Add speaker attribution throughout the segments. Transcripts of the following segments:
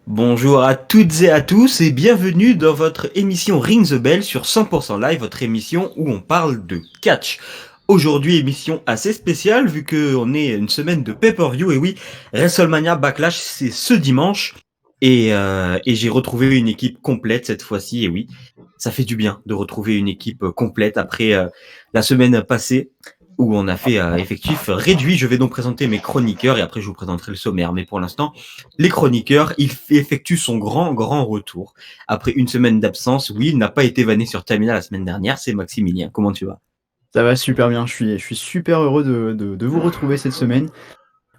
Speaker 1: Bonjour à toutes et à tous et bienvenue dans votre émission Ring the Bell sur 100% Live, votre émission où on parle de catch. Aujourd'hui, émission assez spéciale vu qu'on est une semaine de pay-per-view et oui, WrestleMania Backlash c'est ce dimanche et j'ai retrouvé une équipe complète cette fois-ci et oui, ça fait du bien de retrouver une équipe complète après la semaine passée où on a fait effectif réduit. Je vais donc présenter mes chroniqueurs et après je vous présenterai le sommaire. Mais pour l'instant, les chroniqueurs, il effectue son grand retour. Après une semaine d'absence, oui, il n'a pas été vanné sur Tamina la semaine dernière, c'est Maximilien. Comment tu vas?
Speaker 2: Ça va super bien, je suis super heureux de vous retrouver cette semaine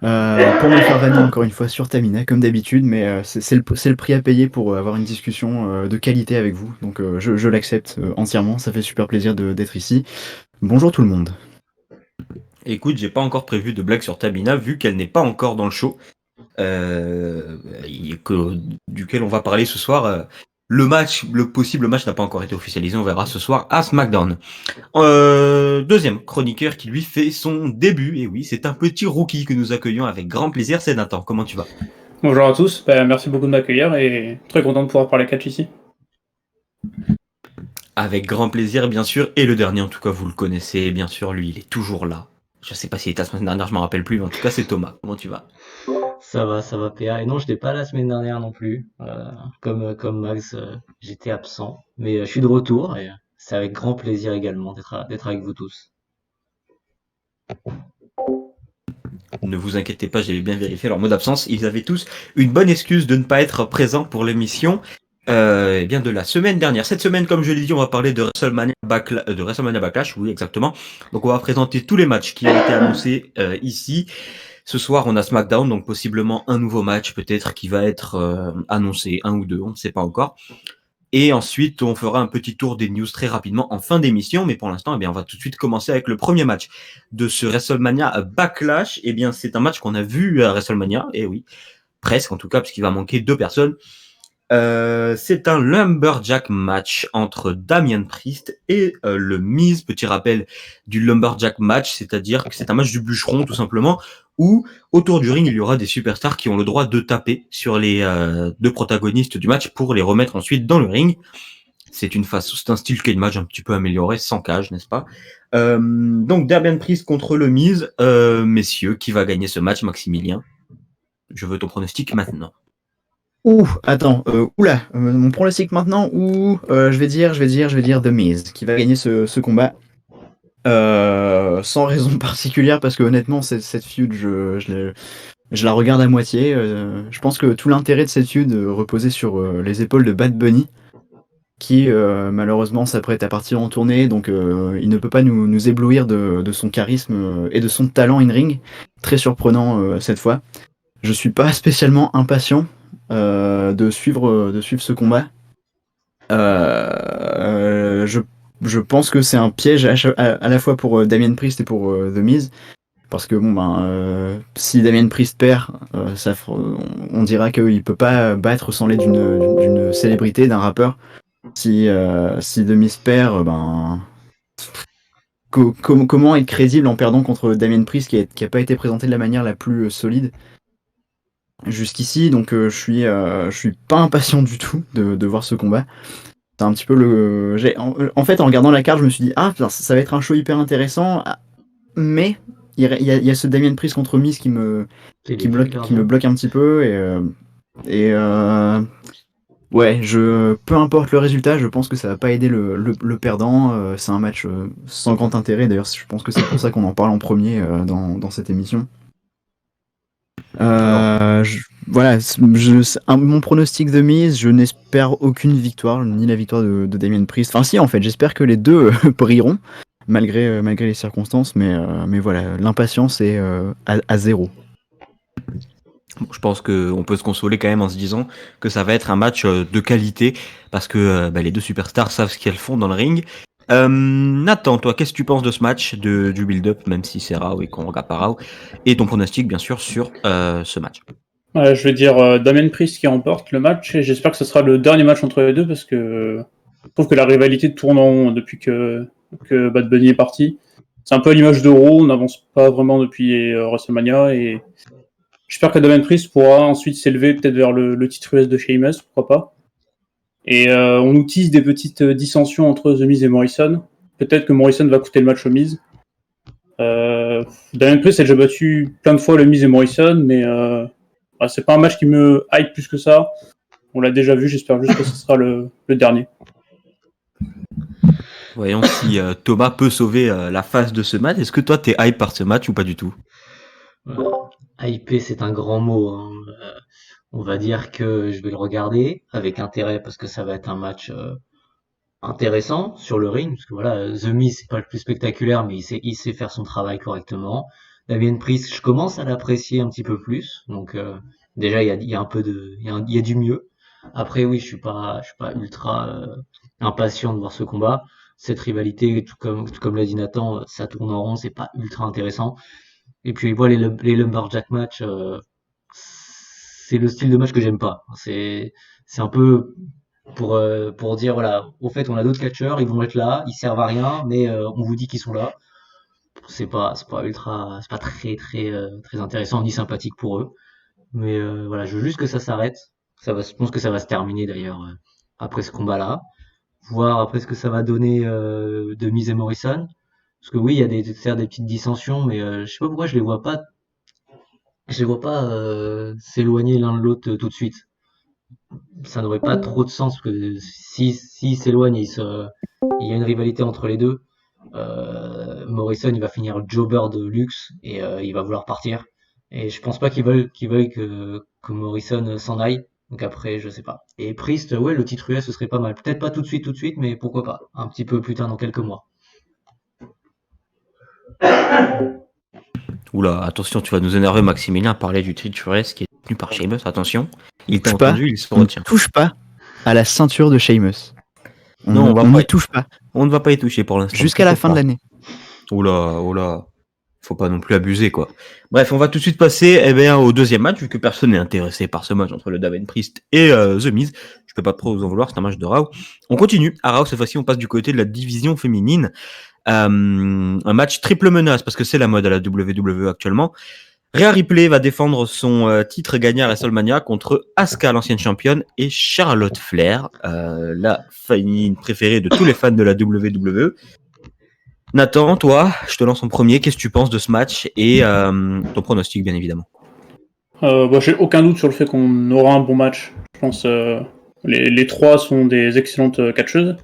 Speaker 2: pour me faire vanner encore une fois sur Tamina comme d'habitude, mais c'est le prix à payer pour avoir une discussion de qualité avec vous, donc je l'accepte entièrement, ça fait super plaisir d'être ici. Bonjour tout le monde.
Speaker 1: Écoute, j'ai pas encore prévu de blague sur Tamina vu qu'elle n'est pas encore dans le show duquel on va parler ce soir. Le possible match n'a pas encore été officialisé, on verra ce soir à SmackDown. Deuxième chroniqueur qui lui fait son début, et oui, c'est un petit rookie que nous accueillons avec grand plaisir, c'est Nathan. Comment tu vas?
Speaker 3: Bonjour à tous, merci beaucoup de m'accueillir et très content de pouvoir parler catch ici.
Speaker 1: Avec grand plaisir, bien sûr, et le dernier, en tout cas, vous le connaissez, bien sûr, lui, il est toujours là. Je sais pas s'il était la semaine dernière, je m'en rappelle plus, mais en tout cas, c'est Thomas. Comment tu vas?
Speaker 4: Ça va, PA. Et non, j'étais pas la semaine dernière non plus. Comme Max, j'étais absent. Mais je suis de retour et c'est avec grand plaisir également d'être avec vous tous.
Speaker 1: Ne vous inquiétez pas, j'avais bien vérifié leur mot d'absence. Ils avaient tous une bonne excuse de ne pas être présents pour l'émission eh bien de la semaine dernière. Cette semaine, comme je l'ai dit, on va parler de WrestleMania Backlash, oui, exactement. Donc, on va présenter tous les matchs qui ont été annoncés ici. Ce soir, on a SmackDown, donc possiblement un nouveau match peut-être qui va être annoncé, un ou deux, on ne sait pas encore. Et ensuite, on fera un petit tour des news très rapidement en fin d'émission. Mais pour l'instant, eh bien, on va tout de suite commencer avec le premier match de ce WrestleMania Backlash. Eh bien, c'est un match qu'on a vu à WrestleMania. Et oui, presque en tout cas, parce qu'il va manquer deux personnes. C'est un Lumberjack match entre Damian Priest et le Miz. Petit rappel du Lumberjack match, c'est-à-dire que c'est un match du bûcheron tout simplement, où autour du ring il y aura des superstars qui ont le droit de taper sur les deux protagonistes du match pour les remettre ensuite dans le ring. C'est un style cage match un petit peu amélioré, sans cage, n'est-ce pas? Donc Damian Priest contre le Miz, messieurs, qui va gagner ce match, Maximilien? Je veux ton pronostic maintenant.
Speaker 2: Attends, mon pronostic maintenant, je vais dire The Miz qui va gagner ce combat. Sans raison particulière parce que honnêtement cette feud je la regarde à moitié. Je pense que tout l'intérêt de cette feud reposait sur les épaules de Bad Bunny qui malheureusement s'apprête à partir en tournée, donc il ne peut pas nous éblouir de son charisme et de son talent in-ring. Très surprenant cette fois. Je suis pas spécialement impatient de suivre ce combat. Je pense que c'est un piège à la fois pour Damien Priest et pour The Miz. Parce que si Damien Priest perd, on dira qu'il peut pas battre sans l'aide d'une célébrité, d'un rappeur. Si The Miz perd, comment être crédible en perdant contre Damien Priest qui a pas été présenté de la manière la plus solide jusqu'ici. Donc je suis pas impatient du tout de voir ce combat. C'est un petit peu en fait, en regardant la carte, je me suis dit, ça va être un show hyper intéressant, mais il y a ce Damien Priest contre Miz qui me bloque un petit peu, ouais, peu importe le résultat, je pense que ça va pas aider le perdant. C'est un match sans grand intérêt, d'ailleurs, je pense que c'est pour ça qu'on en parle en premier dans cette émission. Voilà, mon pronostic de mise, je n'espère aucune victoire, ni la victoire de Damien Priest. Enfin si, en fait, j'espère que les deux brilleront, malgré les circonstances, mais voilà, l'impatience est à zéro.
Speaker 1: Bon, je pense qu'on peut se consoler quand même en se disant que ça va être un match de qualité, parce que les deux superstars savent ce qu'elles font dans le ring. Nathan, toi, qu'est-ce que tu penses de ce match, du build-up, même si c'est Raw et qu'on regarde pas Raw, et ton pronostic, bien sûr, sur ce match?
Speaker 3: Je vais dire Damien Priest qui remporte le match et j'espère que ce sera le dernier match entre les deux parce que je trouve que la rivalité tourne en rond depuis que Bad Bunny est parti. C'est un peu à l'image de Raw, on n'avance pas vraiment depuis WrestleMania et J'espère que Damien Priest pourra ensuite s'élever peut-être vers le titre US de Sheamus, pourquoi pas. Et on nous tease des petites dissensions entre The Miz et Morrison. Peut-être que Morrison va coûter le match au Miz. Damien Priest a déjà battu plein de fois le Miz et Morrison, mais c'est pas un match qui me hype plus que ça. On l'a déjà vu, j'espère juste que ce sera le dernier.
Speaker 1: Voyons si Thomas peut sauver la face de ce match. Est-ce que toi, t'es hype par ce match ou pas du tout?
Speaker 4: Hyper, c'est un grand mot, hein. On va dire que je vais le regarder avec intérêt parce que ça va être un match intéressant sur le ring, parce que voilà, The Miz c'est pas le plus spectaculaire, mais il sait faire son travail correctement. Damien Priest, je commence à l'apprécier un petit peu plus, donc déjà il y a un peu de, il y a du mieux. Après oui, je suis pas ultra impatient de voir ce combat. Cette rivalité, tout comme l'a dit Nathan, ça tourne en rond, c'est pas ultra intéressant. Et puis voilà, les lumberjack match, c'est le style de match que j'aime pas. C'est un peu pour dire voilà, au fait on a d'autres catcheurs, ils vont être là, ils servent à rien, mais on vous dit qu'ils sont là. C'est pas ultra, c'est pas très intéressant ni sympathique pour eux. Mais voilà, je veux juste que ça s'arrête. Je pense que ça va se terminer d'ailleurs après ce combat-là. Voir après ce que ça va donner de Miz et Morrison. Parce que oui, il y a certes des petites dissensions, mais je sais pas pourquoi je les vois pas s'éloigner l'un de l'autre tout de suite. Ça n'aurait pas trop de sens parce que si s'éloignent, il y a une rivalité entre les deux. Morrison, il va finir jobber de luxe et il va vouloir partir. Et je pense pas qu'ils veuillent que Morrison s'en aille. Donc après, je sais pas. Et Priest, ouais, le titre US, ce serait pas mal. Peut-être pas tout de suite, mais pourquoi pas. Un petit peu plus tard, dans quelques mois.
Speaker 1: Oula, attention, tu vas nous énerver, Maximilien, parler du titre US qui est tenu par Sheamus. Attention, il t'a
Speaker 2: Touche pas.
Speaker 1: entendu, il se
Speaker 2: On ne
Speaker 1: retient.
Speaker 2: touche pas à la ceinture de Sheamus.
Speaker 1: Non, on va
Speaker 2: n'y
Speaker 1: pas-
Speaker 2: touche pas.
Speaker 1: On ne va pas y toucher pour l'instant.
Speaker 2: Jusqu'à la fin de l'année.
Speaker 1: Oula. Faut pas non plus abuser, quoi. Bref, on va tout de suite passer au deuxième match, vu que personne n'est intéressé par ce match entre le Damien Priest et The Miz. Je peux pas trop vous en vouloir, c'est un match de Raw. On continue. À Raw, cette fois-ci, on passe du côté de la division féminine. Un match triple menace, parce que c'est la mode à la WWE actuellement. Rhea Ripley va défendre son titre gagné à WrestleMania contre Asuka, l'ancienne championne, et Charlotte Flair, la féminine préférée de tous les fans de la WWE. Nathan, toi, je te lance en premier. Qu'est-ce que tu penses de ce match et ton pronostic, bien évidemment?
Speaker 3: J'ai aucun doute sur le fait qu'on aura un bon match. Je pense les trois sont des excellentes catcheuses.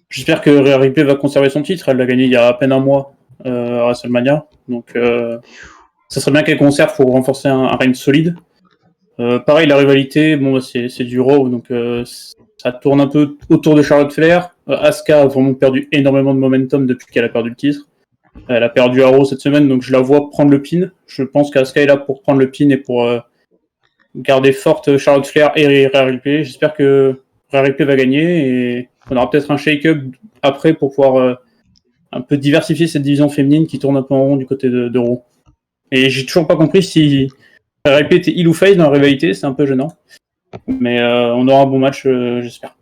Speaker 3: J'espère que Rhea Ripley va conserver son titre. Elle l'a gagné il y a à peine un mois à WrestleMania. Donc ça serait bien qu'elle conserve pour renforcer un règne solide. Pareil, la rivalité, bon, c'est du Raw, donc ça tourne un peu autour de Charlotte Flair. Asuka a vraiment perdu énormément de momentum depuis qu'elle a perdu le titre. Elle a perdu à Raw cette semaine, donc je la vois prendre le pin. Je pense qu'Asuka est là pour prendre le pin et pour garder forte Charlotte Flair et Rhea Ripley. J'espère que Rhea Ripley va gagner et on aura peut-être un shake-up après pour pouvoir un peu diversifier cette division féminine qui tourne un peu en rond du côté de Raw. Et j'ai toujours pas compris si Rhea Ripley était heel ou face dans la rivalité, c'est un peu gênant. Mais on aura un bon match, j'espère.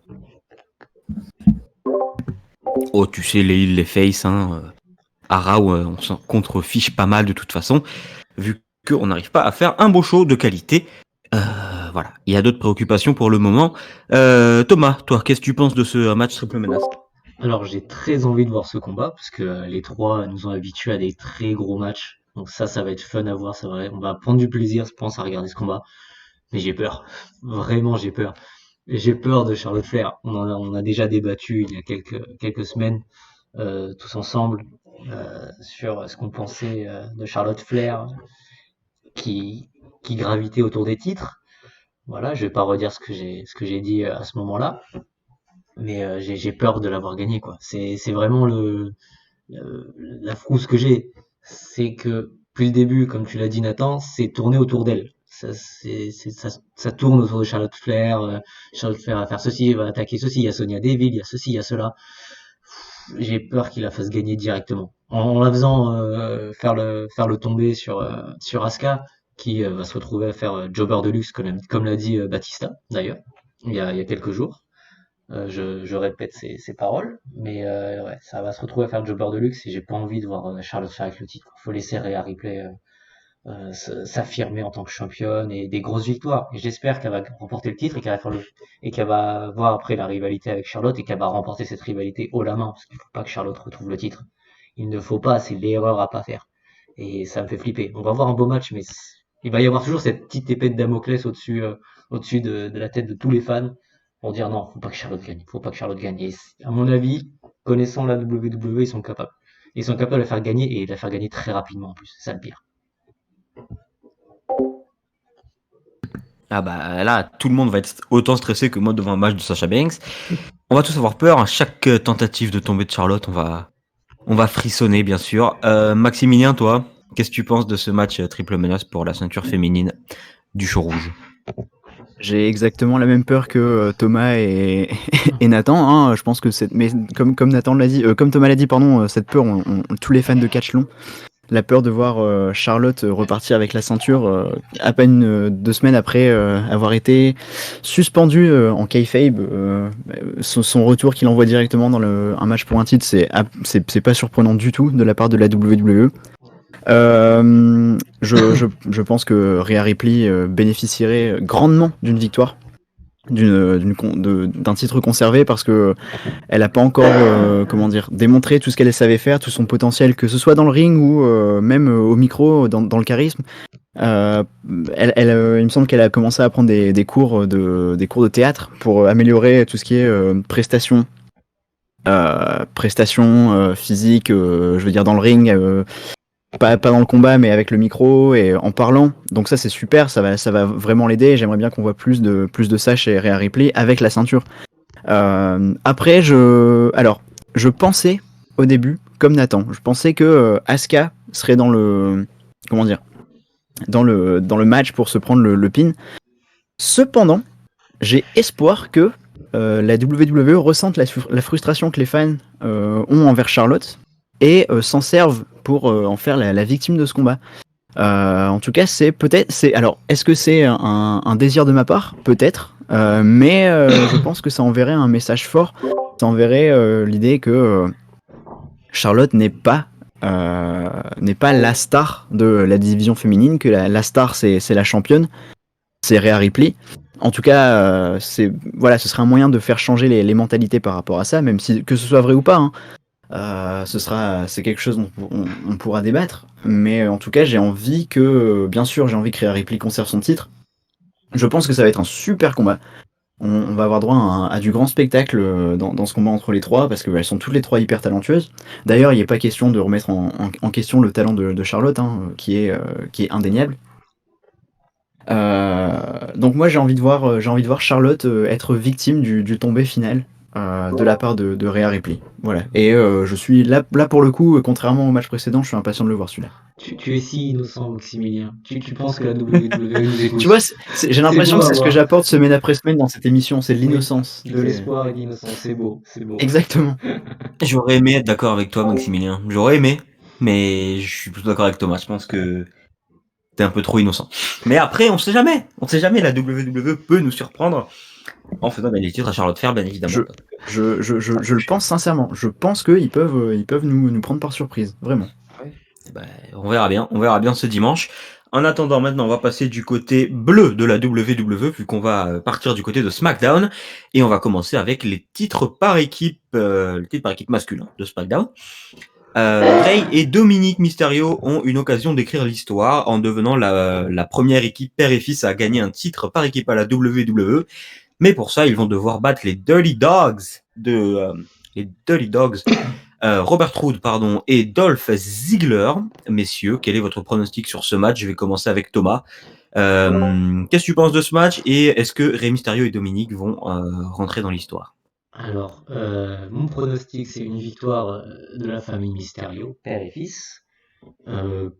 Speaker 1: Oh, tu sais, les heels, les faces, à Raw, on s'en contrefiche pas mal de toute façon, vu qu'on n'arrive pas à faire un beau show de qualité. Voilà, il y a d'autres préoccupations pour le moment. Thomas, toi, qu'est-ce que tu penses de ce match triple menace?
Speaker 4: Alors j'ai très envie de voir ce combat parce que les trois nous ont habitués à des très gros matchs. Donc ça va être fun à voir, c'est vrai. On va prendre du plaisir, je pense, à regarder ce combat. Mais j'ai peur. Vraiment, j'ai peur. J'ai peur de Charlotte Flair. On a déjà débattu il y a quelques semaines tous ensemble sur ce qu'on pensait de Charlotte Flair qui, qui gravitait autour des titres. Voilà, je vais pas redire ce que j'ai dit à ce moment-là, mais j'ai peur de l'avoir gagné quoi. C'est vraiment la frousse que j'ai, c'est que depuis le début, comme tu l'as dit Nathan, c'est tourné autour d'elle. Ça tourne autour de Charlotte Flair. Charlotte Flair va faire ceci, va attaquer ceci. Il y a Sonya Deville, il y a ceci, il y a cela. J'ai peur qu'il la fasse gagner directement. En la faisant faire le tomber sur Asuka, qui va se retrouver à faire jobber de luxe, comme l'a dit Batista, d'ailleurs, il y a quelques jours. Je répète ces paroles, mais ouais, ça va se retrouver à faire jobber de luxe et j'ai pas envie de voir Charlotte faire avec le titre. Faut laisser Rhea Ripley s'affirmer en tant que championne et des grosses victoires. Et j'espère qu'elle va remporter le titre et qu'elle va voir après la rivalité avec Charlotte et qu'elle va remporter cette rivalité haut la main parce qu'il faut pas que Charlotte retrouve le titre. Il ne faut pas, c'est l'erreur à pas faire. Et ça me fait flipper. On va avoir un beau match, mais il va y avoir toujours cette petite épée de Damoclès au-dessus de la tête de tous les fans pour dire non, faut pas que Charlotte gagne, faut pas que Charlotte gagne. Et à mon avis, connaissant la WWE, ils sont capables. Ils sont capables de la faire gagner et de la faire gagner très rapidement en plus. C'est ça le pire.
Speaker 1: Ah bah là, tout le monde va être autant stressé que moi devant un match de Sasha Banks. On va tous avoir peur. À chaque tentative de tomber de Charlotte, on va frissonner, bien sûr. Maximilien, toi, qu'est-ce que tu penses de ce match triple menace pour la ceinture féminine du show rouge?
Speaker 2: J'ai exactement la même peur que Thomas et, et Nathan. Hein. Je pense que mais comme Nathan l'a dit, comme Thomas l'a dit, pardon, cette peur, tous les fans de catch l'ont. La peur de voir Charlotte repartir avec la ceinture à peine 2 semaines après avoir été suspendue en kayfabe. Son retour qu'il envoie directement dans un match pour un titre, c'est pas surprenant du tout de la part de la WWE. Je pense que Rhea Ripley bénéficierait grandement d'une victoire, d'un titre conservé parce que elle a pas encore démontré tout ce qu'elle savait faire, tout son potentiel, que ce soit dans le ring ou même au micro, dans le charisme. Il me semble qu'elle a commencé à prendre des cours de théâtre pour améliorer tout ce qui est prestations physiques, je veux dire dans le ring. Pas dans le combat, mais avec le micro et en parlant. Donc ça, c'est super, ça va vraiment l'aider. J'aimerais bien qu'on voit plus de ça chez Rhea Ripley avec la ceinture. Après, je pensais au début, comme Nathan, je pensais que Asuka serait dans le match pour se prendre le pin. Cependant, j'ai espoir que la WWE ressente la frustration que les fans ont envers Charlotte et s'en servent pour en faire la victime de ce combat. En tout cas, alors, est-ce que c'est un désir de ma part? Peut-être, mais je pense que ça enverrait un message fort. Ça enverrait l'idée que Charlotte n'est pas la star de la division féminine, que la star c'est la championne, c'est Rhea Ripley. En tout cas, ce serait un moyen de faire changer les mentalités par rapport à ça, même si que ce soit vrai ou pas. Hein. C'est quelque chose dont on pourra débattre, mais en tout cas, j'ai envie que Rhea Ripley conserve son titre. Je pense que ça va être un super combat. On va avoir droit à du grand spectacle dans ce combat entre les trois, parce qu'elles sont toutes les trois hyper talentueuses. D'ailleurs, il n'est pas question de remettre en question le talent de Charlotte, hein, qui est indéniable. Donc moi, j'ai envie de voir Charlotte être victime du tombé final. De la part de Rhea Ripley. Voilà. Et je suis là pour le coup, contrairement au match précédent, je suis impatient de le voir celui-là.
Speaker 4: Tu es si innocent, Maximilien. Tu penses que la WWE nous écoute.
Speaker 2: Tu vois, j'ai l'impression que c'est ce que
Speaker 4: voir.
Speaker 2: j'apporte semaine après semaine dans cette émission, c'est de l'innocence.
Speaker 4: De l'espoir et de l'innocence, c'est beau, c'est beau.
Speaker 2: Exactement.
Speaker 1: J'aurais aimé être d'accord avec toi, Maximilien. J'aurais aimé, mais je suis plutôt d'accord avec Thomas. Je pense que t'es un peu trop innocent. Mais après, on sait jamais. On sait jamais. La WWE peut nous surprendre en faisant gagner le titre à Charlotte Flair, bien évidemment.
Speaker 2: Je le pense sincèrement. Je pense qu'ils peuvent nous prendre par surprise, vraiment.
Speaker 1: Ben, on verra bien ce dimanche. En attendant, maintenant, on va passer du côté bleu de la WWE, vu qu'on va partir du côté de SmackDown, et on va commencer avec les titres par équipe, le titre par équipe masculin de SmackDown. Rey et Dominique Mysterio ont une occasion d'écrire l'histoire en devenant la première équipe père et fils à gagner un titre par équipe à la WWE. Mais pour ça, ils vont devoir battre les Dirty Dogs Robert Roode, et Dolph Ziggler. Messieurs, quel est votre pronostic sur ce match? Je vais commencer avec Thomas. Qu'est-ce que tu penses de ce match et est-ce que Rey Mysterio et Dominique vont rentrer dans l'histoire?
Speaker 4: Alors, mon pronostic, c'est une victoire de la famille Mysterio, père et fils,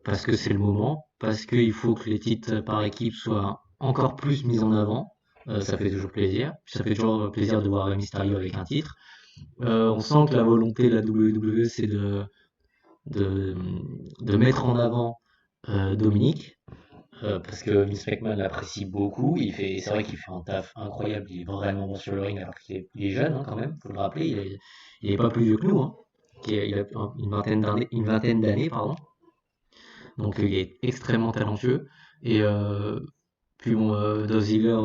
Speaker 4: parce que c'est le moment, parce qu'il faut que les titres par équipe soient encore plus mis en avant. Ça fait toujours plaisir. Ça fait toujours plaisir de voir Mysterio avec un titre. On sent que la volonté de la WWE, c'est de mettre en avant Dominique, parce que Vince McMahon l'apprécie beaucoup. C'est vrai qu'il fait un taf incroyable. Il est vraiment bon sur le ring, alors qu'il est jeune hein, quand même. Faut le rappeler. Il est pas plus vieux que nous. Hein. Il a une vingtaine d'années, pardon. donc il est extrêmement talentueux. Et puis bon, Dolph Ziggler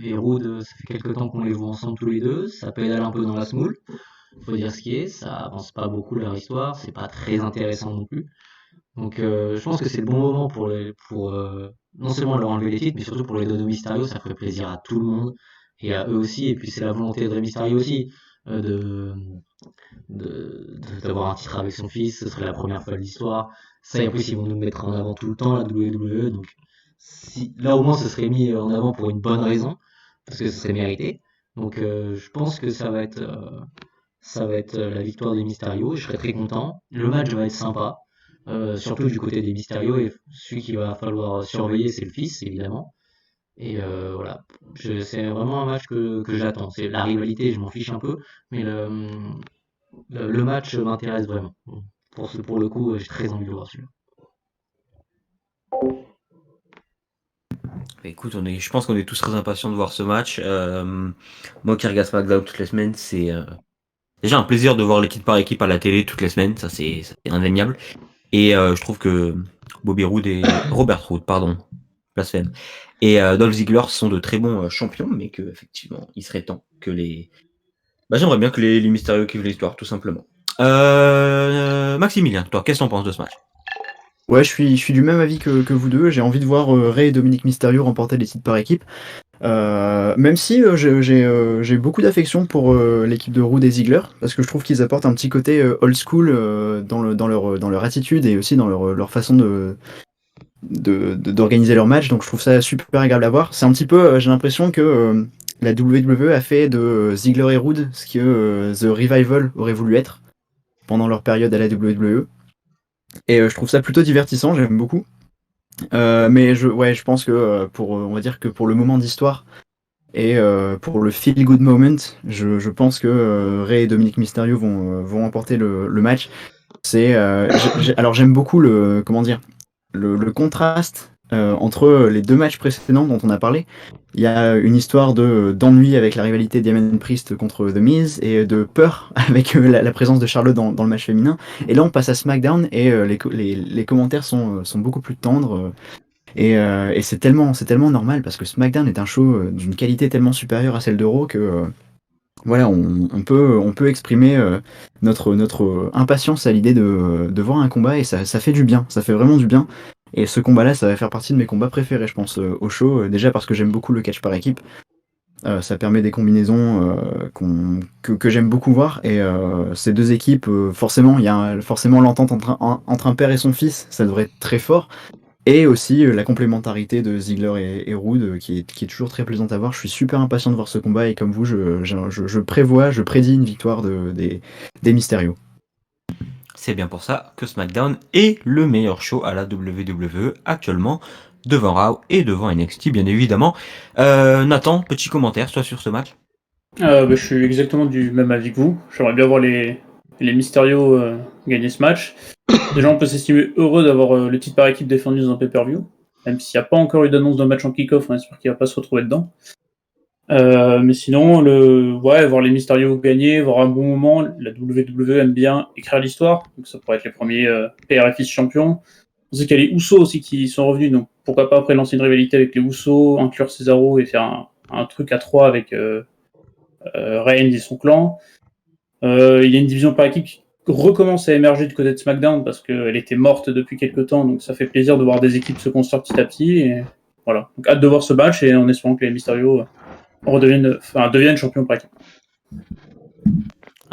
Speaker 4: et Rude, ça fait quelques temps qu'on les voit ensemble tous les deux, ça pédale un peu dans la semoule, faut dire ce qui est, ça avance pas beaucoup leur histoire, c'est pas très intéressant non plus. Donc je pense que c'est le bon moment pour non seulement leur enlever les titres, mais surtout pour les Dodo Mysterio, ça ferait plaisir à tout le monde et à eux aussi. Et puis c'est la volonté de Rey Mysterio aussi euh, de d'avoir un titre avec son fils. Ce serait la première fois de l'histoire. Ça et en plus ils vont nous mettre en avant tout le temps la WWE. Donc si là au moins ce serait mis en avant pour une bonne raison, parce que ce serait mérité. Donc je pense que ça va être la victoire des Mysterio et je serai très content. Le match va être sympa, surtout du côté des Mysterio et celui qu'il va falloir surveiller c'est le fils évidemment. Et voilà, c'est vraiment un match que j'attends. C'est la rivalité, je m'en fiche un peu, mais le match m'intéresse vraiment. Pour le coup, j'ai très envie de le voir celui-là.
Speaker 1: Bah, écoute, je pense qu'on est tous très impatients de voir ce match. Moi qui regarde SmackDown toutes les semaines, c'est déjà un plaisir de voir l'équipe par équipe à la télé toutes les semaines, ça c'est indéniable. Et je trouve que Bobby Roode et Robert Roode, pardon, blasphème, et Dolph Ziggler sont de très bons champions, mais que effectivement, il serait temps que les. Bah, j'aimerais bien que les Mysterio kiffent l'histoire, tout simplement. Maximilien, toi, qu'est-ce que t'en penses de ce match?
Speaker 2: Ouais, je suis du même avis que vous deux. J'ai envie de voir Rey et Dominique Mysterio remporter les titres par équipe. Même si j'ai beaucoup d'affection pour l'équipe de Rude et Ziggler, parce que je trouve qu'ils apportent un petit côté old school dans leur attitude et aussi dans leur façon d'organiser leur match. Donc je trouve ça super agréable à voir. C'est un petit peu, j'ai l'impression que la WWE a fait de Ziggler et Rude ce que The Revival aurait voulu être pendant leur période à la WWE. Et je trouve ça plutôt divertissant, j'aime beaucoup. Mais je pense que on va dire que pour le moment d'histoire et pour le feel good moment, je pense que Rey et Dominique Mysterio vont emporter le match. Alors j'aime beaucoup le contraste entre les deux matchs précédents dont on a parlé. Il y a une histoire d'ennui avec la rivalité Diamond Priest contre The Miz et de peur avec la présence de Charlotte dans le match féminin. Et là, on passe à SmackDown et les commentaires sont beaucoup plus tendres. Et c'est tellement normal parce que SmackDown est un show d'une qualité tellement supérieure à celle de Raw que voilà, on peut exprimer notre impatience à l'idée de voir un combat et ça fait du bien, ça fait vraiment du bien. Et ce combat-là, ça va faire partie de mes combats préférés, je pense, au show. Déjà parce que j'aime beaucoup le catch par équipe. Ça permet des combinaisons que j'aime beaucoup voir. Et ces deux équipes, forcément, il y a forcément l'entente entre un père et son fils, ça devrait être très fort. Et aussi la complémentarité de Ziggler et Rude qui est toujours très plaisante à voir. Je suis super impatient de voir ce combat et comme vous, je prédis une victoire des Mysterio.
Speaker 1: C'est bien pour ça que SmackDown est le meilleur show à la WWE actuellement, devant Raw et devant NXT bien évidemment. Nathan, petit commentaire toi sur ce match?
Speaker 3: Je suis exactement du même avis que vous. J'aimerais bien voir les Mysterio gagner ce match. Déjà, on peut s'estimer heureux d'avoir le titre par équipe défendu dans un pay-per-view. Même s'il n'y a pas encore eu d'annonce d'un match en kick-off, on espère qu'il ne va pas se retrouver dedans. Mais sinon, voir les Mysterio gagner, voir un bon moment. La WWE aime bien écrire l'histoire, donc ça pourrait être les premiers PRFX champions. On sait qu'il y a les Usos aussi qui sont revenus, donc pourquoi pas après lancer une rivalité avec les Usos, inclure Cesaro et faire un truc à 3 avec Reigns et son clan. Il y a une division par équipe qui recommence à émerger du côté de SmackDown parce qu'elle était morte depuis quelques temps, donc ça fait plaisir de voir des équipes se construire petit à petit. Et voilà, donc hâte de voir ce match et en espérant que les Mysterio deviennent champions par équipe.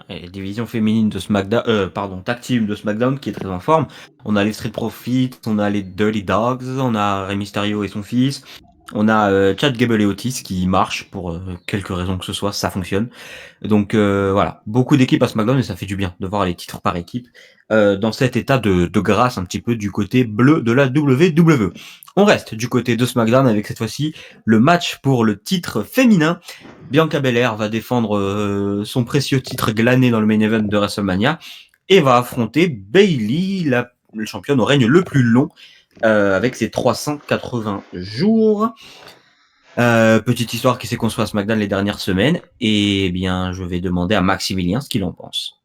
Speaker 1: Et division féminine de SmackDown, tag team de SmackDown qui est très en forme. On a les Street Profits, on a les Dirty Dogs, on a Rey Mysterio et son fils, on a Chad Gable et Otis qui marchent pour quelque raison que ce soit, ça fonctionne. Donc voilà, beaucoup d'équipes à SmackDown et ça fait du bien de voir les titres par équipe dans cet état de grâce un petit peu du côté bleu de la WWE. On reste du côté de SmackDown avec cette fois-ci le match pour le titre féminin. Bianca Belair va défendre son précieux titre glané dans le main event de WrestleMania et va affronter Bayley, la championne au règne le plus long avec ses 380 jours. Petite histoire qui s'est construite à SmackDown les dernières semaines et bien je vais demander à Maximilien ce qu'il en pense.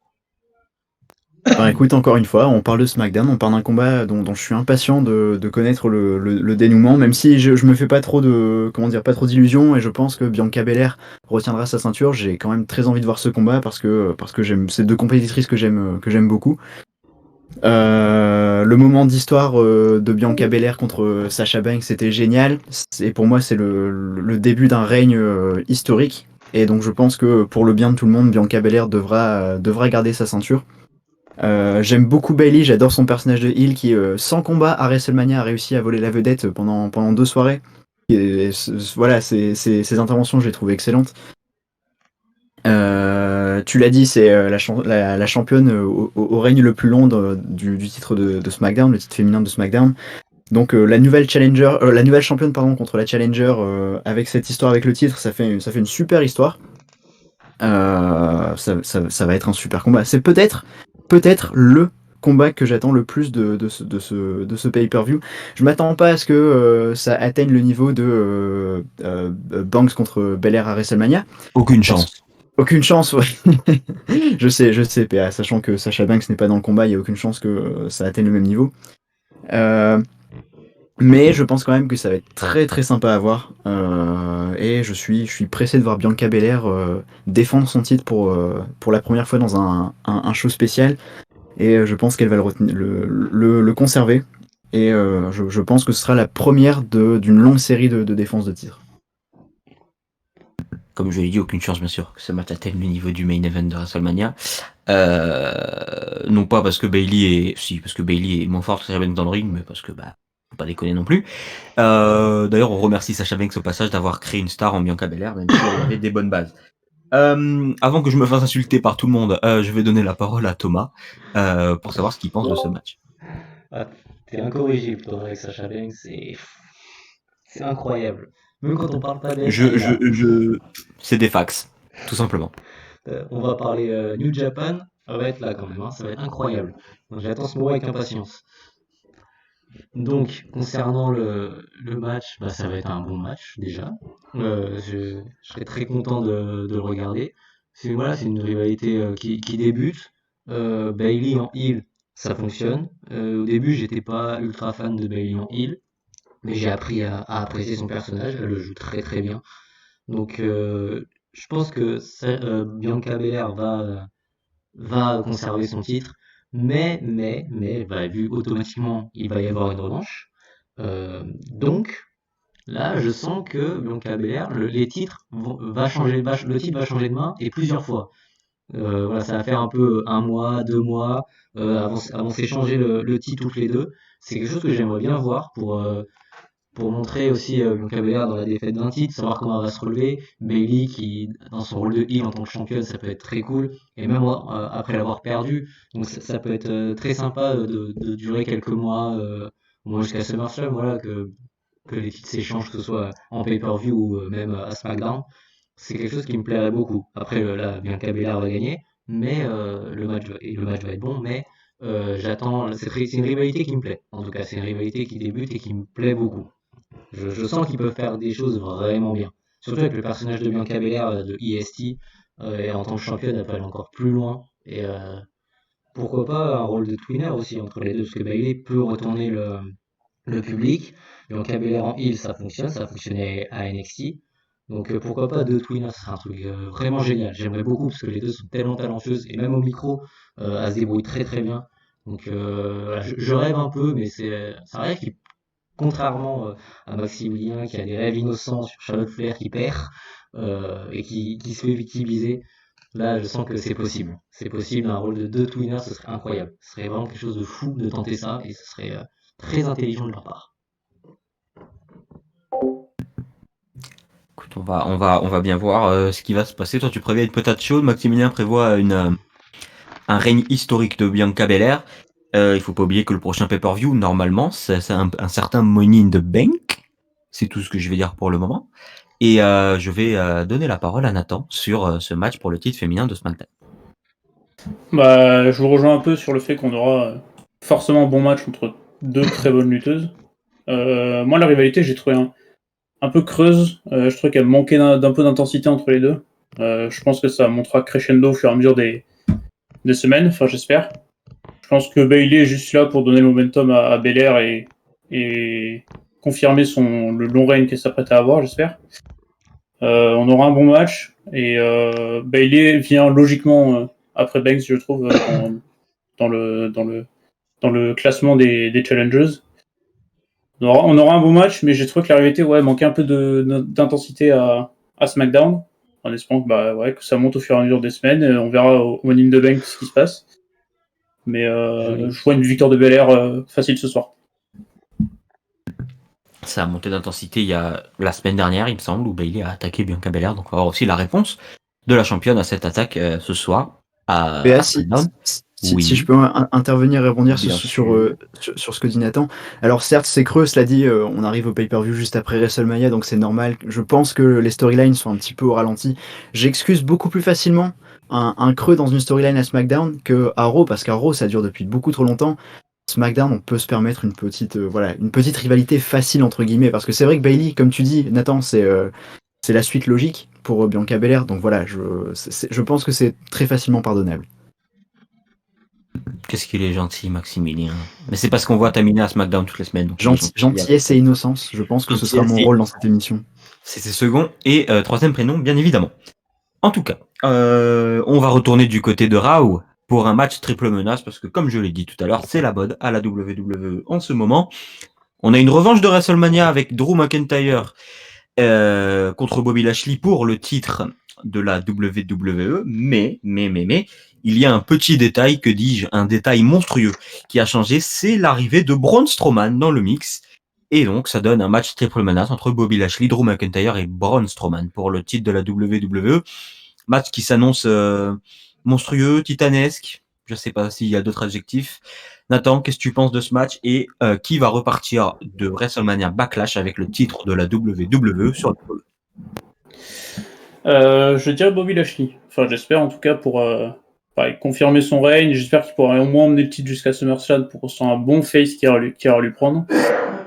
Speaker 2: Bah écoute, encore une fois, on parle de SmackDown, on parle d'un combat dont je suis impatient de connaître le dénouement, même si je me fais pas trop de, comment dire, pas trop d'illusions, et je pense que Bianca Belair retiendra sa ceinture. J'ai quand même très envie de voir ce combat parce que j'aime ces deux compétitrices que j'aime beaucoup. Le moment d'histoire de Bianca Belair contre Sasha Banks, c'était génial. Et pour moi, c'est le début d'un règne historique. Et donc je pense que pour le bien de tout le monde, Bianca Belair devra garder sa ceinture. J'aime beaucoup Bailey, j'adore son personnage de heel qui, sans combat à WrestleMania, a réussi à voler la vedette pendant 2 soirées. Et voilà, ses interventions, je les trouve excellentes. Tu l'as dit, c'est la championne au règne le plus long du titre de SmackDown, le titre féminin de SmackDown. Donc la nouvelle championne pardon contre la challenger avec cette histoire avec le titre, ça fait une super histoire. Ça va être un super combat. C'est peut-être le combat que j'attends le plus de ce pay-per-view. Je m'attends pas à ce que ça atteigne le niveau de Banks contre Belair à WrestleMania.
Speaker 1: Aucune chance.
Speaker 2: Aucune chance, ouais. Je sais, PA, sachant que Sasha Banks n'est pas dans le combat, il y a aucune chance que ça atteigne le même niveau. Mais je pense quand même que ça va être très très sympa à voir. Et je suis pressé de voir Bianca Belair défendre son titre pour la première fois dans un show spécial. Et je pense qu'elle va le conserver. Et je pense que ce sera la première d'une longue série de défenses de titre.
Speaker 1: Comme je l'ai dit, aucune chance bien sûr que ce match atteigne le niveau du main event de WrestleMania. Non pas parce que Bailey est moins forte que Sasha Banks dans le ring, mais parce que faut pas déconner non plus. D'ailleurs, on remercie Sasha Banks au passage d'avoir créé une star en Bianca Belair, même si elle avait des bonnes bases. Avant que je me fasse insulter par tout le monde, je vais donner la parole à Thomas pour savoir ce qu'il pense de ce match.
Speaker 4: Ah, t'es incorrigible, toi, avec Sacha Banks, c'est incroyable. Même quand on parle pas d'elle,
Speaker 1: C'est des fax, tout simplement.
Speaker 4: on va parler New Japan, ça va être là quand même, hein, ça va être incroyable. Donc j'attends ce moment avec impatience. Donc, concernant le match, ça va être un bon match déjà. Je serais très content de le regarder. C'est une rivalité qui débute. Bailey en heel, ça fonctionne. Au début, j'étais pas ultra fan de Bailey en heel, mais j'ai appris à apprécier son personnage. Elle le joue très très bien. Donc, je pense que Bianca Belair va conserver son titre, mais vu automatiquement, il va y avoir une revanche. Donc, là, je sens que Bianca Belair, les titres le titre va changer de main et plusieurs fois. Voilà, ça va faire un peu un mois, 2 mois, avant s'échanger le titre toutes les deux. C'est quelque chose que j'aimerais bien voir pour montrer aussi Bianca Belair dans la défaite d'un titre, savoir comment elle va se relever. Bailey qui, dans son rôle de heel en tant que championne, ça peut être très cool. Et même après l'avoir perdu, donc ça peut être très sympa de durer quelques mois, au moins jusqu'à SummerSlam, voilà, que les titres s'échangent, que ce soit en pay-per-view ou même à SmackDown. C'est quelque chose qui me plairait beaucoup. Après, là, Bianca Belair va gagner, mais le match va être bon, mais j'attends. C'est une rivalité qui me plaît. En tout cas, c'est une rivalité qui débute et qui me plaît beaucoup. Je sens qu'ils peuvent faire des choses vraiment bien. Surtout avec le personnage de Bianca Belair de EST, et en tant que championne, elle peut aller encore plus loin. Et pourquoi pas un rôle de twinner aussi entre les deux, parce que Bailey peut retourner le public. Bianca Belair en heel, ça fonctionne, ça a fonctionné à NXT. Donc pourquoi pas deux twinners, ce serait un truc vraiment génial. J'aimerais beaucoup, parce que les deux sont tellement talentueuses, et même au micro, elles se débrouillent très très bien. Donc voilà, je rêve un peu, mais c'est un rêve qui, contrairement à Maximilien qui a des rêves innocents sur Charlotte Flair qui perd et qui se fait victimiser, là je sens que c'est possible. C'est possible, un rôle de deux twinners, ce serait incroyable. Ce serait vraiment quelque chose de fou de tenter ça et ce serait très intelligent de leur part.
Speaker 1: Écoute, on va bien voir ce qui va se passer. Toi, tu prévois une patate chaude. Maximilien prévoit un règne historique de Bianca Belair. Il faut pas oublier que le prochain pay-per-view, normalement, c'est un certain Money in the Bank. C'est tout ce que je vais dire pour le moment. Et je vais donner la parole à Nathan sur ce match pour le titre féminin de SmackDown.
Speaker 3: Je vous rejoins un peu sur le fait qu'on aura forcément un bon match entre deux très bonnes lutteuses. Moi, la rivalité, j'ai trouvé un peu creuse. Je trouvais qu'elle manquait d'un peu d'intensité entre les deux. Je pense que ça montera crescendo au fur et à mesure des semaines, enfin j'espère. Je pense que Bailey est juste là pour donner le momentum à Belair et confirmer le long règne qu'elle s'apprête à avoir, j'espère. On aura un bon match et Bailey vient logiquement après Banks, je trouve, dans le classement des challengers. On aura un bon match, mais j'ai trouvé que la rivalité manquait un peu d'intensité à SmackDown, en espérant que ça monte au fur et à mesure des semaines. On verra au Money in the Bank ce qui se passe. Mais je vois une victoire de Belair facile ce soir.
Speaker 1: Ça a monté d'intensité il y a la semaine dernière, il me semble, où Bailey a attaqué Bianca Belair. Donc on va voir aussi la réponse de la championne à cette attaque ce soir à SmackDown.
Speaker 2: Si je peux intervenir et rebondir sur ce que dit Nathan. Alors certes, c'est creux, cela dit, on arrive au pay-per-view juste après WrestleMania, donc c'est normal. Je pense que les storylines sont un petit peu au ralenti. J'excuse beaucoup plus facilement un creux dans une storyline à SmackDown que à Raw, parce qu'à Raw, ça dure depuis beaucoup trop longtemps. SmackDown, on peut se permettre une petite rivalité facile entre guillemets, parce que c'est vrai que Bailey, comme tu dis, Nathan, c'est la suite logique pour Bianca Belair, donc voilà, je pense que c'est très facilement pardonnable.
Speaker 1: Qu'est-ce qu'il est gentil, Maximilien. Mais c'est parce qu'on voit Tamina à SmackDown toutes les semaines. Donc
Speaker 2: gentillesse et innocence, je pense que ce sera mon rôle dans cette émission.
Speaker 1: C'est ses second et troisième prénom, bien évidemment. En tout cas, on va retourner du côté de Raw pour un match triple menace, parce que comme je l'ai dit tout à l'heure, c'est la mode à la WWE en ce moment. On a une revanche de WrestleMania avec Drew McIntyre contre Bobby Lashley pour le titre de la WWE, mais, il y a un petit détail, que dis-je, un détail monstrueux qui a changé, c'est l'arrivée de Braun Strowman dans le mix, et donc ça donne un match triple menace entre Bobby Lashley, Drew McIntyre et Braun Strowman pour le titre de la WWE, match qui s'annonce monstrueux, titanesque, je sais pas s'il y a d'autres adjectifs. Nathan, qu'est-ce que tu penses de ce match et qui va repartir de WrestleMania Backlash avec le titre de la WWE sur le pôle?
Speaker 3: Je dirais Bobby Lashley. Enfin, j'espère en tout cas pour confirmer son règne. J'espère qu'il pourra au moins emmener le titre jusqu'à SummerSlam pour qu'on sent un bon face qui va lui prendre.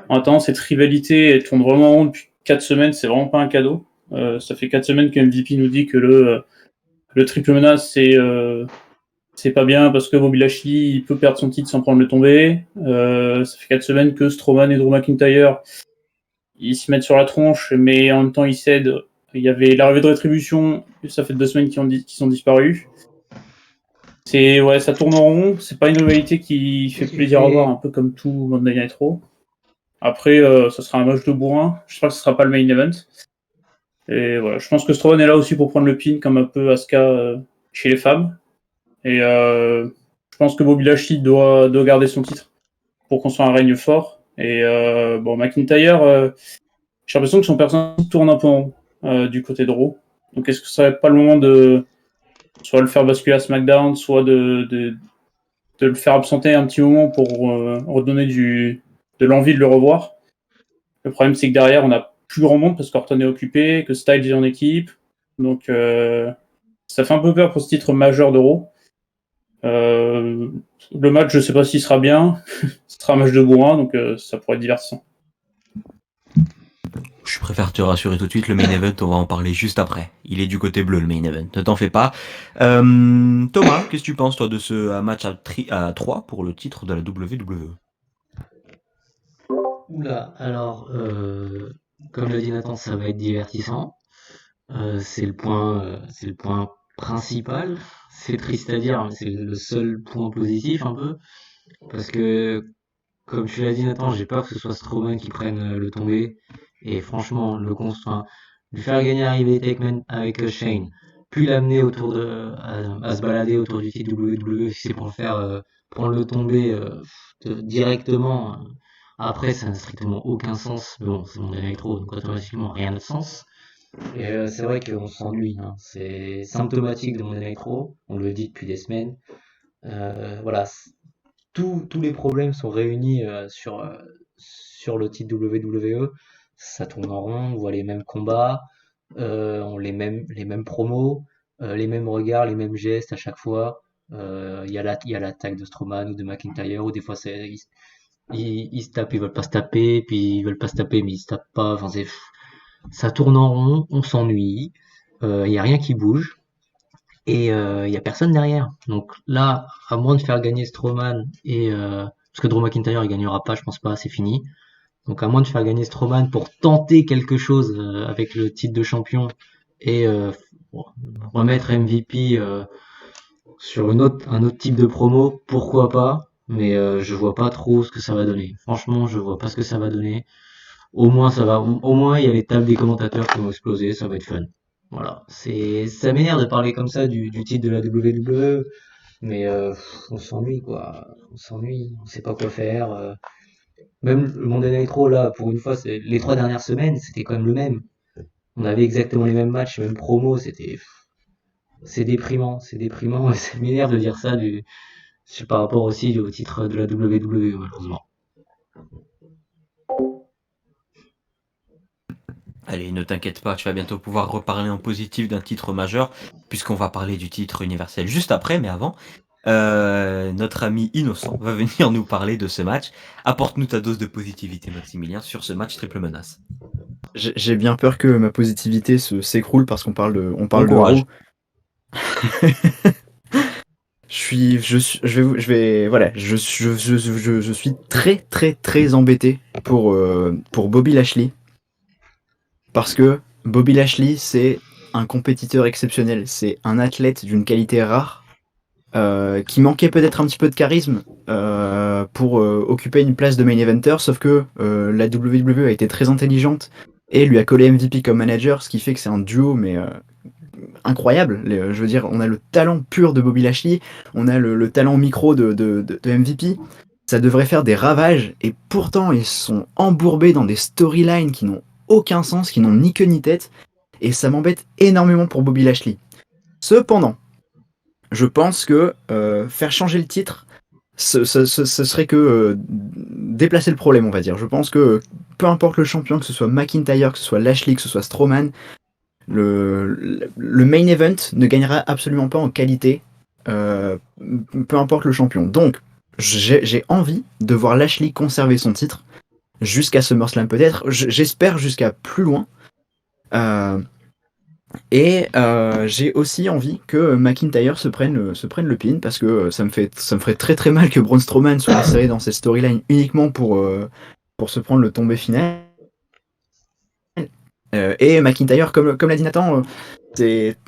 Speaker 3: En attendant, cette rivalité, elle tourne vraiment en rond depuis 4 semaines. C'est vraiment pas un cadeau. Ça fait 4 semaines que MVP nous dit que le triple menace, c'est pas bien parce que Bobby Lashley il peut perdre son titre sans prendre le tombé. Ça fait 4 semaines que Strowman et Drew McIntyre ils se mettent sur la tronche, mais en même temps ils cèdent. Il y avait l'arrivée de Rétribution, ça fait 2 semaines qu'ils sont disparus. Ça tourne en rond. C'est pas une rivalité qui fait plaisir à voir, un peu comme tout Monday Night Raw. Après, ça sera un match de bourrin. J'espère que ce sera pas le main event. Et voilà, je pense que Strowman est là aussi pour prendre le pin, comme un peu Asuka chez les femmes. Et je pense que Bobby Lashley doit garder son titre pour qu'on soit un règne fort. Et McIntyre, j'ai l'impression que son personnage tourne un peu en rond du côté de Raw. Donc est-ce que ça va pas le moment de soit le faire basculer à SmackDown, soit de le faire absenter un petit moment pour redonner de l'envie de le revoir? Le problème, c'est que derrière, on n'a plus grand monde parce qu'Orton est occupé, que Styles est en équipe. Donc ça fait un peu peur pour ce titre majeur de Raw. Le match, je sais pas s'il sera bien. Ce sera un match de bourrin, donc ça pourrait être divertissant.
Speaker 1: Je préfère te rassurer tout de suite, le main event, on va en parler juste après. Il est du côté bleu, le main event, ne t'en fais pas. Thomas, qu'est-ce que tu penses, toi, de ce match à 3 pour le titre de la WWE?
Speaker 4: Oula, alors, comme l'a dit Nathan, ça va être divertissant. C'est le point principal. C'est triste à dire, mais c'est le seul point positif un peu. Parce que, comme tu l'as dit Nathan, j'ai peur que ce soit Strowman qui prenne le tombé. Et franchement, lui faire gagner la rivalité avec Shane, puis l'amener à se balader autour du titre WWE, si c'est pour le faire prendre le tombé directement. Après, ça n'a strictement aucun sens. Mais bon, c'est mon électro, donc automatiquement rien n'a de sens. Et c'est vrai qu'on s'ennuie, hein. C'est symptomatique de mon électro, on le dit depuis des semaines. Voilà, tous les problèmes sont réunis sur le titre WWE. Ça tourne en rond, on voit les mêmes combats, on les mêmes promos, les mêmes regards, les mêmes gestes à chaque fois. Il y a l'attaque de Strowman ou de McIntyre, ou des fois ils se tapent, ils veulent pas se taper, puis ils veulent pas se taper, mais ils se tapent pas. Enfin, ça tourne en rond, on s'ennuie, il y a rien qui bouge. et il y a personne derrière. Donc là, à moins de faire gagner Strowman parce que Drew McIntyre il gagnera pas, je pense pas, c'est fini. Donc à moins de faire gagner Strowman pour tenter quelque chose avec le titre de champion et bon, remettre MVP sur un autre type de promo, pourquoi pas, mais je vois pas trop ce que ça va donner. Franchement, je vois pas ce que ça va donner. Au moins il y a les tables des commentateurs qui vont exploser, ça va être fun. Voilà, ça m'énerve de parler comme ça du titre de la WWE, mais on s'ennuie quoi, on s'ennuie, on sait pas quoi faire. Même le Monday Night Raw là, pour une fois, les 3 dernières semaines, c'était quand même le même. On avait exactement les mêmes matchs, les mêmes promos, c'est déprimant, et ça m'énerve de dire ça par rapport aussi au titre de la WWE malheureusement.
Speaker 1: Allez, ne t'inquiète pas, tu vas bientôt pouvoir reparler en positif d'un titre majeur, puisqu'on va parler du titre universel juste après, mais avant, notre ami Innocent va venir nous parler de ce match. Apporte-nous ta dose de positivité, Maximilien, sur ce match triple menace.
Speaker 2: J'ai bien peur que ma positivité s'écroule parce on
Speaker 1: Bon
Speaker 2: parle de
Speaker 1: courage.
Speaker 2: Raw. Voilà, je suis très très très embêté pour Bobby Lashley parce que Bobby Lashley c'est un compétiteur exceptionnel, c'est un athlète d'une qualité rare qui manquait peut-être un petit peu de charisme pour occuper une place de main eventer, sauf que la WWE a été très intelligente et lui a collé MVP comme manager, ce qui fait que c'est un duo mais incroyable. Je veux dire, on a le talent pur de Bobby Lashley, on a le talent micro de MVP. Ça devrait faire des ravages, et pourtant ils sont embourbés dans des storylines qui n'ont aucun sens, qui n'ont ni queue ni tête, et ça m'embête énormément pour Bobby Lashley. Cependant, je pense que faire changer le titre, ce serait que déplacer le problème, on va dire. Je pense que peu importe le champion, que ce soit McIntyre, que ce soit Lashley, que ce soit Strowman, le main event ne gagnera absolument pas en qualité, peu importe le champion. Donc, j'ai envie de voir Lashley conserver son titre jusqu'à SummerSlam peut-être. J'espère jusqu'à plus loin. J'ai aussi envie que McIntyre se prenne le pin parce que ça me ferait très très mal que Braun Strowman soit inséré dans cette storyline uniquement pour se prendre le tombé final. Et McIntyre, comme l'a dit Nathan,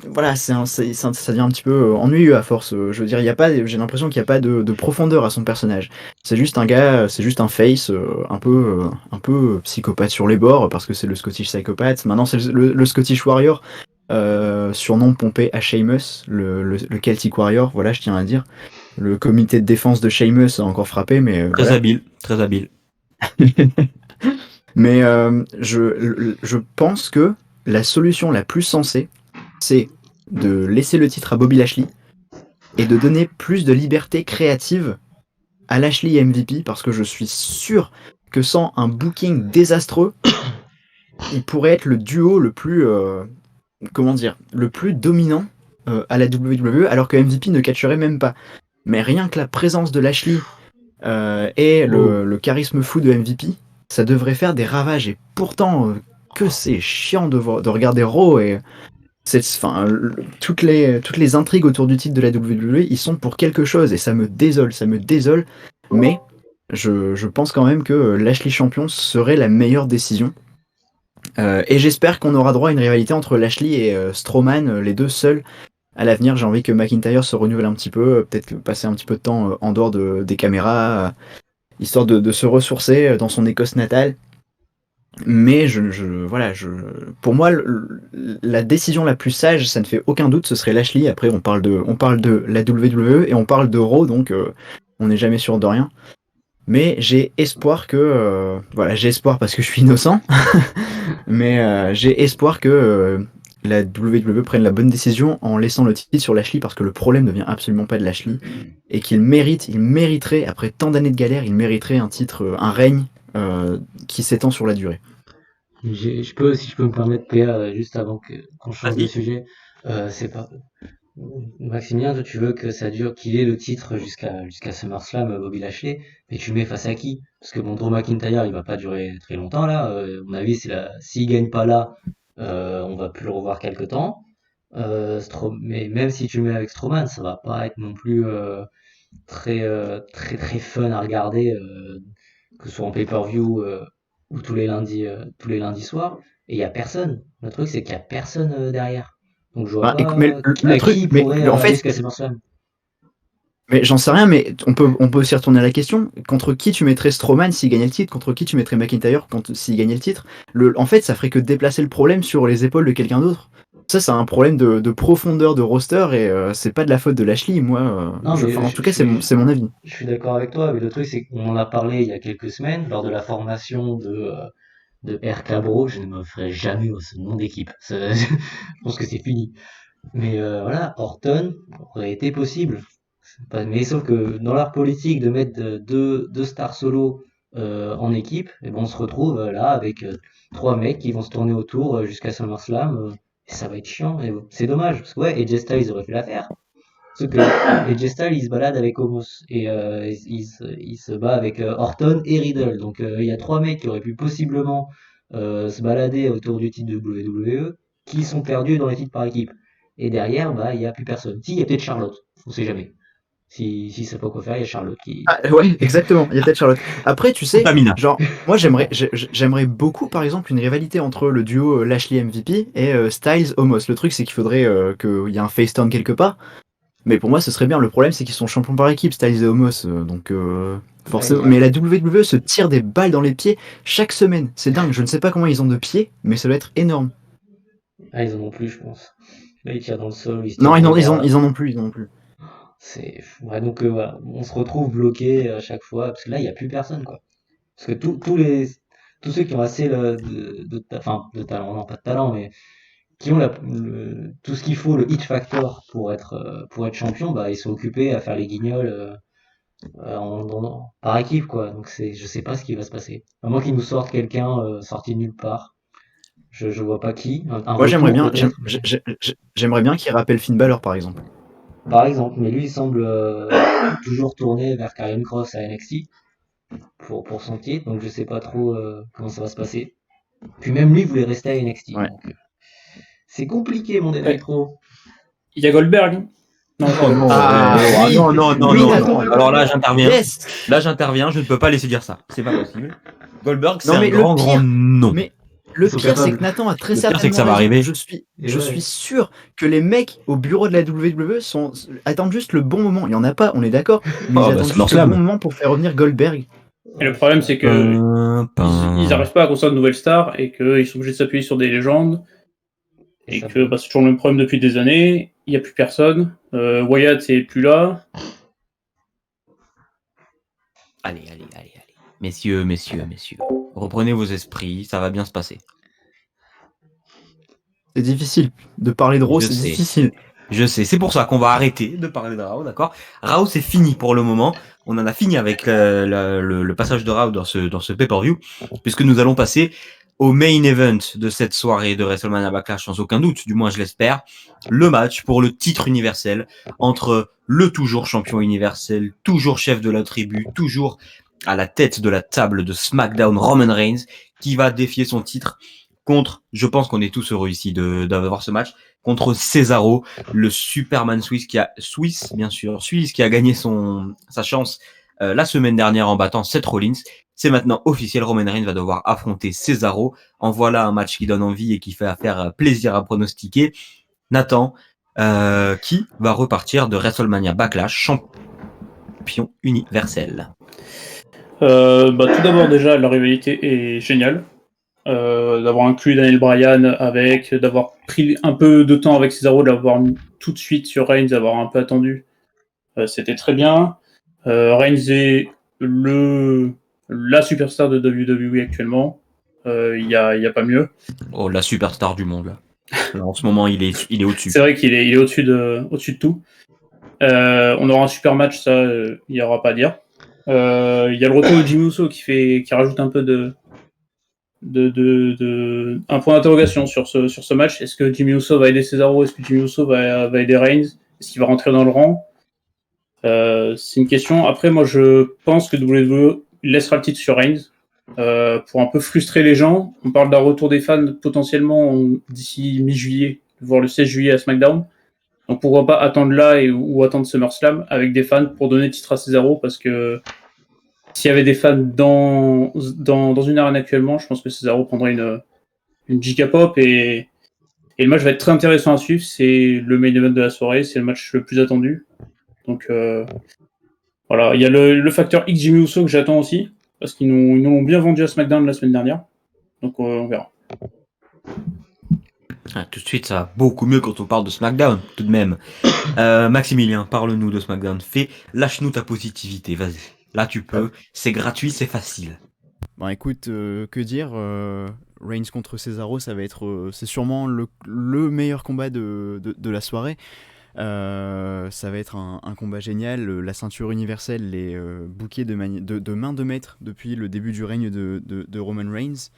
Speaker 2: voilà, ça devient un petit peu ennuyeux à force. Je veux dire, j'ai l'impression qu'il n'y a pas de profondeur à son personnage. C'est juste un gars, c'est juste un face un peu psychopathe sur les bords parce que c'est le Scottish Psychopath. Maintenant, c'est le Scottish Warrior, surnom pompé à Sheamus, le Celtic Warrior. Voilà, je tiens à dire. Le comité de défense de Sheamus a encore frappé, mais
Speaker 1: Très
Speaker 2: voilà.
Speaker 1: habile, très habile.
Speaker 2: Mais je pense que la solution la plus sensée, c'est de laisser le titre à Bobby Lashley et de donner plus de liberté créative à Lashley et MVP, parce que je suis sûr que sans un booking désastreux, il pourrait être le duo le plus, le plus dominant à la WWE, alors que MVP ne catcherait même pas. Mais rien que la présence de Lashley et le charisme fou de MVP, ça devrait faire des ravages. Et pourtant, que c'est chiant de regarder Raw, et toutes les intrigues autour du titre de la WWE, ils sont pour quelque chose, et ça me désole. Mais je pense quand même que Lashley champion serait la meilleure décision. Et j'espère qu'on aura droit à une rivalité entre Lashley et Strowman, les deux seuls à l'avenir. J'ai envie que McIntyre se renouvelle un petit peu, peut-être passer un petit peu de temps en dehors des caméras, histoire de se ressourcer dans son Écosse natale. Mais voilà, pour moi, la décision la plus sage, ça ne fait aucun doute, ce serait Lashley. Après, on parle de la WWE et on parle de Raw, donc on n'est jamais sûr de rien. Mais j'ai espoir que, voilà, j'ai espoir parce que je suis innocent, mais j'ai espoir que la WWE prenne la bonne décision en laissant le titre sur Lashley, parce que le problème ne vient absolument pas de Lashley, et il mériterait, après tant d'années de galère, il mériterait un titre, un règne qui s'étend sur la durée.
Speaker 4: Si je peux me permettre, PA, juste avant qu'on change de
Speaker 1: Vas-y.
Speaker 4: sujet, c'est pas. Maximilien, toi, tu veux que ça dure, qu'il ait le titre jusqu'à SummerSlam, Bobby Lashley, mais tu le mets face à qui? Parce que bon, Drew McIntyre, il va pas durer très longtemps là. À mon avis, s'il gagne pas là, on va plus le revoir quelque temps. Mais même si tu le mets avec Strowman, ça va pas être non plus très fun à regarder, que ce soit en pay-per-view ou tous les lundis soirs. Et il y a personne. Le truc, c'est qu'il y a personne derrière. Donc je vois
Speaker 2: Bah, mais
Speaker 4: pas
Speaker 2: le
Speaker 4: à
Speaker 2: truc,
Speaker 4: qui il
Speaker 2: mais
Speaker 4: pourrait
Speaker 2: en
Speaker 4: aller
Speaker 2: fait,
Speaker 4: jusqu'à SummerSlam.
Speaker 2: mais j'en sais rien, mais on peut aussi retourner à la question. Contre qui tu mettrais Strowman s'il gagnait le titre? Contre qui tu mettrais McIntyre s'il gagnait le titre? En fait, ça ferait que déplacer le problème sur les épaules de quelqu'un d'autre. Ça, c'est un problème de profondeur de roster et c'est pas de la faute de Lashley. Moi,
Speaker 4: Non, mais
Speaker 2: enfin, en tout cas, c'est mon avis.
Speaker 4: je suis d'accord avec toi, mais le truc, c'est qu'on en a parlé il y a quelques semaines lors de la formation de RK Bro. Je ne me ferai jamais ce nom d'équipe. Je pense que c'est fini. Mais voilà, Orton aurait été possible. Mais sauf que dans leur politique de mettre deux stars solo en équipe, et bon, on se retrouve là avec trois mecs qui vont se tourner autour jusqu'à SummerSlam. Et ça va être chiant. Et c'est dommage, parce que ouais, AJ Styles aurait fait l'affaire. Sauf que AJ Styles, il se balade avec Omos. Et il se bat avec Orton et Riddle. Donc il y a trois mecs qui auraient pu possiblement se balader autour du titre de WWE, qui sont perdus dans les titres par équipe. Et derrière, bah, il n'y a plus personne. Si, il y a peut-être Charlotte. On sait jamais. Si ça peut quoi faire, il y a Charlotte qui.
Speaker 2: Ah, ouais, exactement. Il y a peut-être Charlotte. Après, tu sais,
Speaker 1: Tamina.
Speaker 2: genre, moi, j'aimerais beaucoup, par exemple, une rivalité entre le duo Lashley MVP et Styles Omos. Le truc, c'est qu'il faudrait qu'il y ait un face turn quelque part. Mais pour moi, ce serait bien. Le problème, c'est qu'ils sont champions par équipe, Styles et Omos. Donc, forcément.
Speaker 4: Ouais,
Speaker 2: Mais la WWE se tire des balles dans les pieds chaque semaine. C'est dingue. Je ne sais pas comment ils ont de pieds, mais ça doit être énorme.
Speaker 4: ah, ils en ont plus, je pense. Là, ils tirent dans le sol, ils se
Speaker 2: Non,
Speaker 4: tirent dans les bras.
Speaker 2: ils en ont plus. Ils en ont plus.
Speaker 4: Ouais, donc voilà, on se retrouve bloqué à chaque fois, parce que là, il n'y a plus personne, quoi. Parce que tous ceux qui ont assez enfin, de talent, non, pas de talent, mais qui ont tout ce qu'il faut, le hit factor pour être champion, bah, ils sont occupés à faire les guignols par équipe, quoi. Donc je sais pas ce qui va se passer. À moins qu'ils nous sortent quelqu'un sorti de nulle part. Je vois pas qui. Un
Speaker 2: Moi,
Speaker 4: retour peut-être.
Speaker 2: j'aimerais bien qu'ils rappellent Finn Balor, par exemple.
Speaker 4: Par exemple, mais lui il semble toujours tourner vers Karrion Cross à NXT pour son titre, donc je sais pas trop comment ça va se passer. Puis même lui voulait rester à NXT,
Speaker 2: Ouais.
Speaker 4: donc c'est compliqué mon détail pro.
Speaker 3: Il y a Goldberg. Non,
Speaker 2: Oh non,
Speaker 1: Ah, non, non, non,
Speaker 2: oui,
Speaker 1: non,
Speaker 2: attends.
Speaker 1: non. Alors là, j'interviens.
Speaker 2: Yes.
Speaker 1: Là, j'interviens. Je ne peux pas laisser dire ça. C'est pas possible. Goldberg, c'est
Speaker 2: Non,
Speaker 1: un
Speaker 2: mais
Speaker 1: grand, grand non.
Speaker 2: Mais le
Speaker 4: Ils sont
Speaker 2: pire, c'est
Speaker 4: capables.
Speaker 2: que Nathan a très
Speaker 1: Le pire, c'est que
Speaker 2: certainement
Speaker 1: ça va
Speaker 2: raison.
Speaker 1: arriver.
Speaker 4: Et
Speaker 2: Je
Speaker 4: ouais.
Speaker 2: suis sûr que les mecs au bureau de la WWE attendent juste le bon moment. Il y en a pas, on est d'accord, mais
Speaker 1: Oh,
Speaker 2: ils
Speaker 1: bah,
Speaker 2: attendent
Speaker 1: c'est
Speaker 2: juste le
Speaker 1: SummerSlam.
Speaker 2: bon moment pour faire revenir Goldberg.
Speaker 3: Et le problème, c'est que ils n'arrivent pas à construire de nouvelles stars et qu'ils sont obligés de s'appuyer sur des légendes.
Speaker 4: Et
Speaker 3: Et
Speaker 4: ça
Speaker 3: que
Speaker 4: bloque.
Speaker 3: bah, c'est toujours le même problème depuis des années. Il n'y a plus personne. Wyatt c'est plus là.
Speaker 1: Allez. Messieurs. Reprenez vos esprits. Ça va bien se passer.
Speaker 2: C'est difficile de parler de Raw,
Speaker 1: Je
Speaker 2: c'est
Speaker 1: sais.
Speaker 2: difficile.
Speaker 1: Je sais, c'est pour ça qu'on va arrêter de parler de Raw, d'accord? Raw, c'est fini pour le moment. On en a fini avec le passage de Raw dans ce pay-per-view, puisque nous allons passer au main event de cette soirée de WrestleMania Backlash, sans aucun doute, du moins je l'espère, le match pour le titre universel entre le toujours champion universel, toujours chef de la tribu, toujours à la tête de la table de SmackDown, Roman Reigns, qui va défier son titre contre, je pense qu'on est tous heureux ici d'avoir ce match, contre Cesaro, le Superman suisse qui a gagné sa chance la semaine dernière en battant Seth Rollins. C'est maintenant officiel, Roman Reigns va devoir affronter Cesaro. En voilà un match qui donne envie et qui fait faire plaisir à pronostiquer. Nathan, qui va repartir de WrestleMania Backlash, champion universel.
Speaker 3: Tout d'abord, déjà, la rivalité est géniale. D'avoir inclus Daniel Bryan d'avoir pris un peu de temps avec Cesaro, de l'avoir mis tout de suite sur Reigns, d'avoir un peu attendu. C'était très bien. Reigns est la superstar de WWE actuellement. Il y a pas mieux.
Speaker 1: Oh, la superstar du monde, là. Là, en ce moment, il est au-dessus.
Speaker 3: C'est vrai qu'il est au-dessus de tout. On aura un super match, ça, il n'y aura pas à dire. Il y a le retour de Jimmy Uso qui rajoute un peu un point d'interrogation sur ce match. Est-ce que Jimmy Uso va aider Cesaro? Est-ce que Jimmy Uso va aider Reigns? Est-ce qu'il va rentrer dans le rang? C'est une question. Après, moi, je pense que WWE laissera le titre sur Reigns pour un peu frustrer les gens. On parle d'un retour des fans potentiellement d'ici mi-juillet, voir le 16 juillet à SmackDown. Donc pourquoi pas attendre là ou attendre SummerSlam avec des fans pour donner le titre à Cesaro, parce que s'il y avait des fans dans une arène actuellement, je pense que Cesaro prendrait une giga pop et le match va être très intéressant à suivre. C'est le main event de la soirée, c'est le match le plus attendu. Donc voilà, il y a le facteur X Jimmy Uso que j'attends aussi, parce qu'ils nous l'ont bien vendu à SmackDown la semaine dernière. Donc on verra.
Speaker 1: Ah, tout de suite, ça va beaucoup mieux quand on parle de SmackDown, tout de même. Maximilien, parle-nous de SmackDown. Lâche-nous ta positivité, vas-y. Là, tu peux. C'est gratuit, c'est facile.
Speaker 2: Bon, écoute, que dire Reigns contre Cesaro, ça va être, c'est sûrement le meilleur combat de la soirée. Ça va être un combat génial. La ceinture universelle est bookée de main de maître depuis le début du règne de Roman Reigns.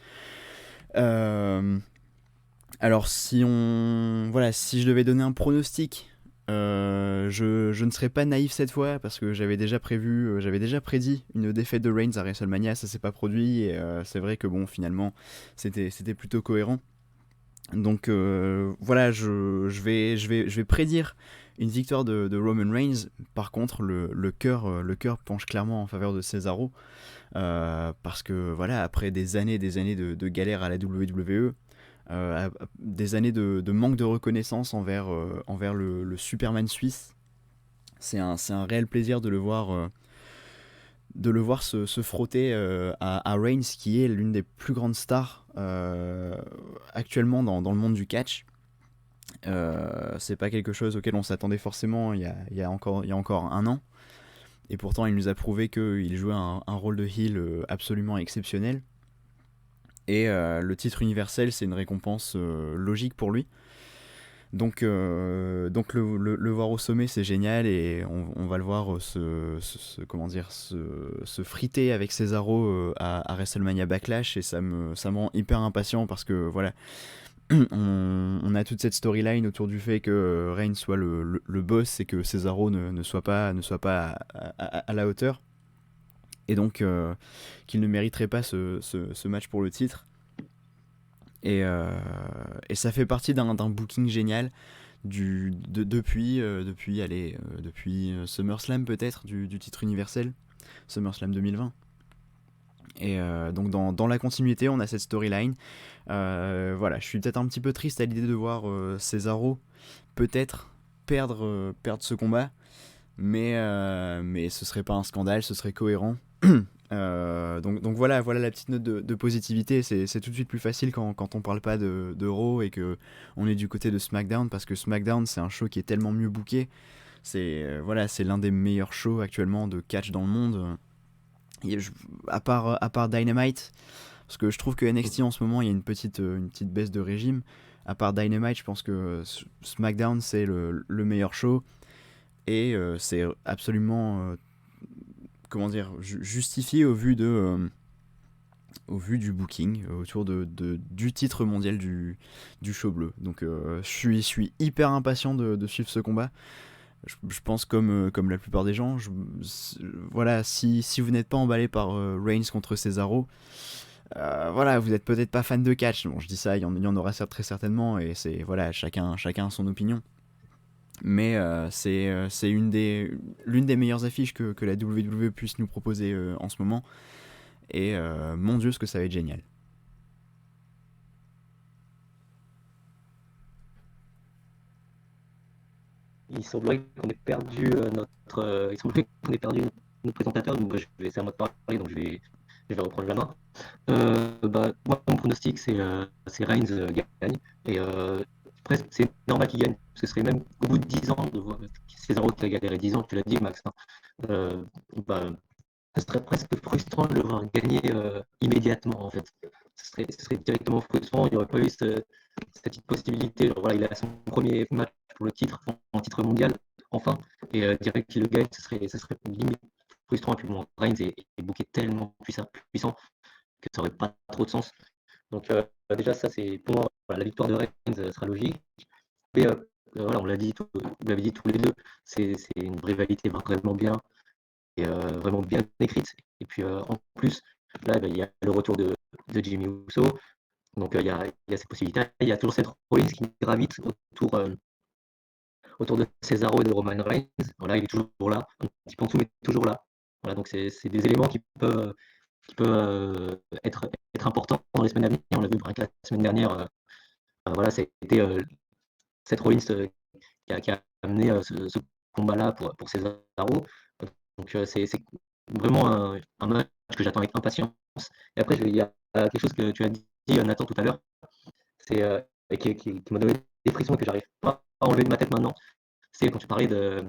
Speaker 2: Alors si je devais donner un pronostic, je ne serais pas naïf cette fois parce que j'avais déjà prédit une défaite de Reigns à WrestleMania, ça s'est pas produit et c'est vrai que bon, finalement c'était plutôt cohérent. Donc voilà, je vais prédire une victoire de Roman Reigns. Par contre, le cœur penche clairement en faveur de Cesaro parce que voilà, après des années de galère à la WWE, des années de manque de reconnaissance envers le Superman suisse, c'est un réel plaisir de le voir se frotter à Reigns, qui est l'une des plus grandes stars actuellement dans le monde du catch. C'est pas quelque chose auquel on s'attendait forcément il y a encore un an, et pourtant il nous a prouvé qu'il jouait un rôle de heel absolument exceptionnel. Et le titre universel, c'est une récompense logique pour lui. Donc le voir au sommet, c'est génial, et on va le voir se friter avec Cesaro à WrestleMania Backlash, et ça me rend hyper impatient parce que voilà, on a toute cette storyline autour du fait que Reigns soit le boss et que Cesaro ne soit pas à la hauteur, et donc qu'il ne mériterait pas ce match pour le titre. Et ça fait partie d'un booking génial depuis SummerSlam peut-être, du titre universel, SummerSlam 2020. Et donc dans la continuité, on a cette storyline. Voilà, je suis peut-être un petit peu triste à l'idée de voir Cesaro peut-être perdre ce combat, mais ce serait pas un scandale, ce serait cohérent. Donc voilà la petite note de positivité. C'est tout de suite plus facile quand on parle pas de Raw et que on est du côté de SmackDown, parce que SmackDown, c'est un show qui est tellement mieux booké. C'est l'un des meilleurs shows actuellement de catch dans le monde. À part Dynamite, parce que je trouve que NXT en ce moment, il y a une petite baisse de régime. À part Dynamite, je pense que SmackDown, c'est le meilleur show, et c'est absolument justifié au vu du booking autour du titre mondial du show bleu. Donc je suis hyper impatient de suivre ce combat. Je pense comme la plupart des gens, voilà, si vous n'êtes pas emballé par Reigns contre Cesaro, voilà, vous n'êtes peut-être pas fan de catch. Bon, je dis ça, il y en aura très certainement, et c'est voilà, chacun a son opinion. Mais c'est l'une des meilleures affiches que la WWE puisse nous proposer en ce moment. Et mon Dieu, ce que ça va être génial.
Speaker 4: Il semblerait qu'on ait perdu notre présentateur, donc c'est à moi de parler, donc je vais reprendre la main. Moi, mon pronostic, c'est Reigns gagne, et presque c'est normal qu'il gagne, parce que ce serait même au bout de 10 ans de voir Cesaro qui a galéré 10 ans, tu l'as dit Max, hein. Ce serait presque frustrant de le voir gagner immédiatement, en fait. Ce serait directement frustrant, il n'y aurait pas eu cette petite possibilité. Genre, voilà, il a son premier match pour le titre, en titre mondial, enfin, et direct qu'il le gagne, ce serait limite frustrant. Et puis bon, Reigns est booké tellement puissant que ça n'aurait pas trop de sens. Donc déjà, ça, c'est pour moi, voilà, la victoire de Reigns sera logique. Mais voilà, vous l'avez dit tous les deux, c'est une rivalité vraiment bien, et vraiment bien écrite. Et puis en plus, là, il y a le retour de Jimmy Uso. Donc il y a cette possibilité. Il y a toujours cette Rollins qui gravite autour de Cesaro et de Roman Reigns. Voilà, il est toujours là, un petit peu en dessous, mais toujours là. Voilà, donc c'est des éléments qui peuvent être importants dans les semaines à venir. On l'a vu la semaine dernière, voilà, c'était Seth Rollins qui a amené ce combat-là pour Cesaro. Donc c'est vraiment un match que j'attends avec impatience. Et après, il y a quelque chose que tu as dit, Nathan, tout à l'heure, c'est qui m'a donné des frissons et que j'arrive pas à enlever de ma tête maintenant. C'est quand tu parlais de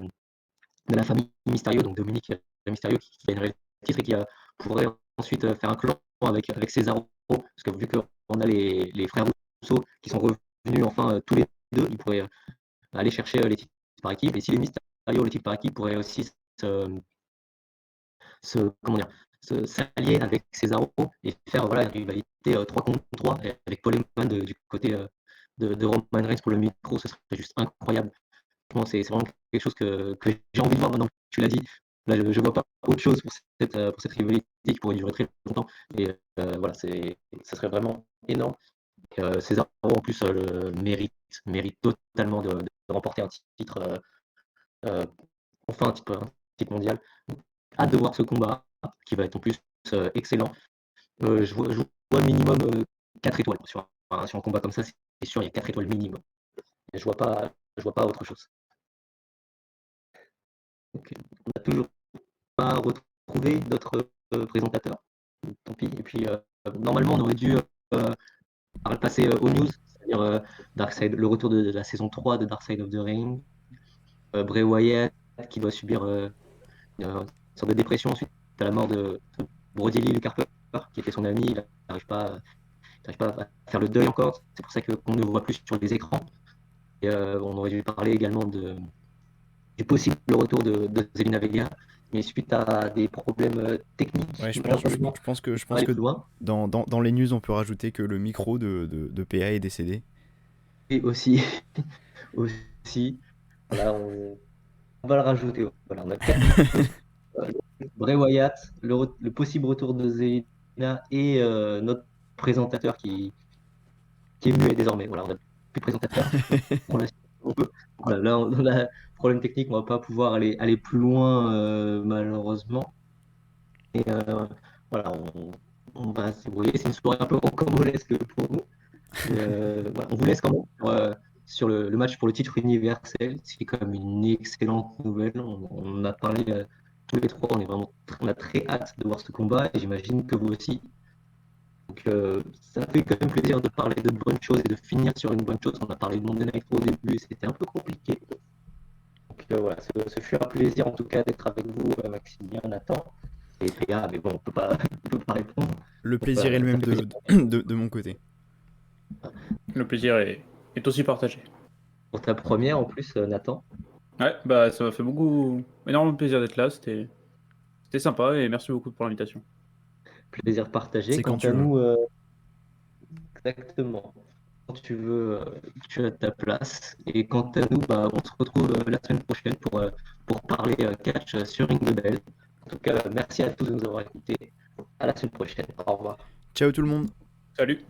Speaker 4: la famille Mysterio, donc Dominique Mysterio qui gagnerait le titre et qui pourrait ensuite faire un clan avec Cesaro. Parce que vu qu'on a les frères Russo qui sont revenus enfin tous les deux, ils pourraient aller chercher les titres par équipe. Et si les Mysterio, les titres par équipe, pourraient aussi comment dire, s'allier avec Cesaro et faire voilà, une rivalité 3 contre 3 avec Paul Heyman du côté de Roman Reigns pour le micro, ce serait juste incroyable. C'est vraiment quelque chose que j'ai envie de voir maintenant que tu l'as dit. Là, je ne vois pas autre chose pour cette rivalité qui pourrait durer très longtemps. Et voilà, ça serait vraiment énorme. Cesaro, en plus, mérite totalement de remporter un titre, enfin un titre mondial. Hâte de voir ce combat qui va être en plus excellent. Je vois minimum 4 étoiles sur un combat comme ça, c'est sûr, il y a 4 étoiles minimum. Et je vois pas autre chose. Donc, on n'a toujours pas retrouvé d'autres présentateurs. Tant pis. Et puis, normalement, on aurait dû passer aux news, c'est-à-dire le retour de la saison 3 de Dark Side of the Ring, Bray Wyatt qui doit subir une sorte de dépression suite à la mort de Brody Lee Harper, qui était son ami. Il n'arrive pas à faire le deuil encore. C'est pour ça qu'on ne voit plus sur les écrans. Et on aurait dû parler également du possible retour de Zelina Vega, mais suite à des problèmes techniques,
Speaker 5: Ouais,
Speaker 4: malheureusement,
Speaker 5: je pense que
Speaker 4: plus loin.
Speaker 5: dans les news, on peut rajouter que le micro de PA est décédé.
Speaker 4: Et aussi, aussi, voilà, on va le rajouter. Voilà, on a 4 news. Bray Wyatt, le possible retour de Zelina et notre présentateur qui est muet désormais. Voilà, on n'a plus de présentateur. Pour la suite, on peut. Voilà, là, on a problème technique, on va pas pouvoir aller plus loin malheureusement. Et voilà, on va se débrouiller. C'est une soirée un peu rocambolesque pour nous. Voilà, on vous laisse quand même sur le match pour le titre universel. C'est quand même une excellente nouvelle. On a parlé tous les trois. On a très hâte de voir ce combat et j'imagine que vous aussi. Donc ça fait quand même plaisir de parler de bonnes choses et de finir sur une bonne chose. On a parlé de Monday Night Raw au début, c'était un peu compliqué. Donc voilà, ce fut un plaisir en tout cas d'être avec vous, Maximilien, Nathan. Et PA, mais bon, on peut pas répondre.
Speaker 5: Le plaisir est le même
Speaker 4: Ça fait
Speaker 5: de mon côté.
Speaker 3: Le plaisir est aussi partagé.
Speaker 4: pour ta première en plus, Nathan.
Speaker 3: Ouais, bah ça m'a fait énormément plaisir d'être là, c'était sympa et merci beaucoup pour l'invitation.
Speaker 4: Plaisir partagé.
Speaker 5: C'est
Speaker 4: Quant
Speaker 5: quand tu
Speaker 4: à
Speaker 5: veux.
Speaker 4: nous, exactement. Quand tu veux, tu as ta place. Et quant à nous, bah, on se retrouve la semaine prochaine pour parler catch sur Ring the Bell. En tout cas, merci à tous de nous avoir écoutés. À la semaine prochaine. Au revoir.
Speaker 5: Ciao tout le monde.
Speaker 3: Salut!